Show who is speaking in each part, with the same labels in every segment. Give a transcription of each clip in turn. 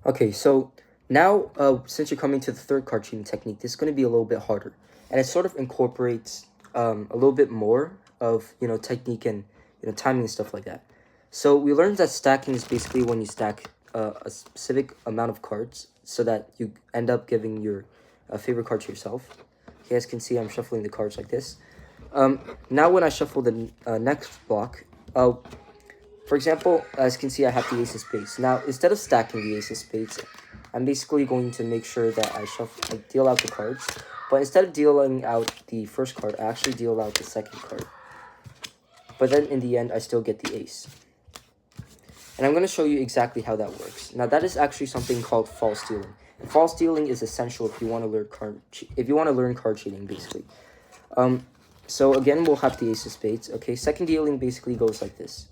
Speaker 1: Okay, so now since you're coming to the third card cheating technique, this is going to be a little bit harder, and it sort of incorporates a little bit more of technique and timing and stuff like that. So we learned that stacking is basically when you stack a specific amount of cards so that you end up giving your favorite card to yourself. Okay, as you can see, I'm shuffling the cards like this. Now when I shuffle the next block, for example, as you can see, I have the ace of spades. Now, instead of stacking the ace of spades, I'm basically going to make sure that I deal out the cards. But instead of dealing out the first card, I actually deal out the second card. But then in the end, I still get the ace. And I'm going to show you exactly how that works. Now, that is actually something called false dealing. And false dealing is essential if you want to learn card cheating, basically. So again, we'll have the ace of spades. Okay, second dealing basically goes like this.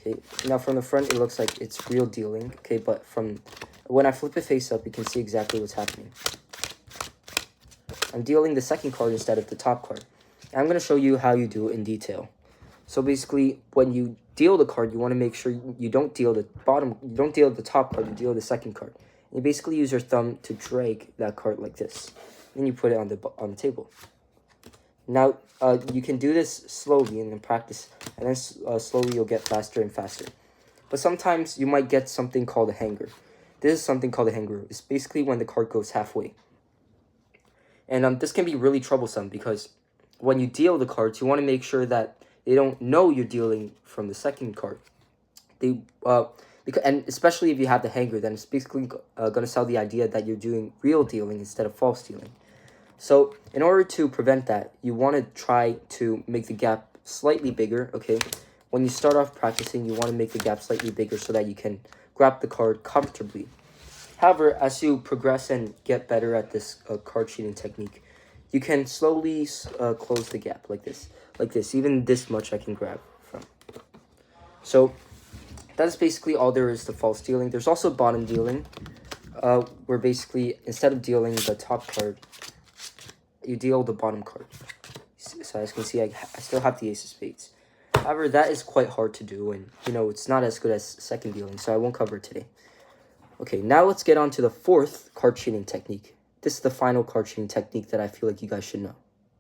Speaker 1: Okay, now from the front, it looks like it's real dealing. Okay, but from when I flip it face up, you can see exactly what's happening. I'm dealing the second card instead of the top card. And I'm going to show you how you do it in detail. So basically, when you deal the card, you want to make sure you don't deal the top card, you deal the second card. And you basically use your thumb to drag that card like this. Then you put it on the table. Now, you can do this slowly and then practice, and then slowly you'll get faster and faster. But sometimes you might get something called a hanger. This is something called a hanger. It's basically when the card goes halfway. And this can be really troublesome because when you deal the cards, you want to make sure that they don't know you're dealing from the second card. And especially if you have the hanger, then it's basically going to sell the idea that you're doing real dealing instead of false dealing. So in order to prevent that, you want to try to make the gap slightly bigger, okay? When you start off practicing, you want to make the gap slightly bigger so that you can grab the card comfortably. However, as you progress and get better at this card cheating technique, you can slowly close the gap like this. Even this much I can grab from. So that's basically all there is to false dealing. There's also bottom dealing, where basically instead of dealing the top card, you deal the bottom card. So as you can see, I still have the ace of spades. However, that is quite hard to do, and it's not as good as second dealing, so I won't cover it today. Okay, now let's get on to the fourth card cheating technique. This is the final card cheating technique that I feel like you guys should know.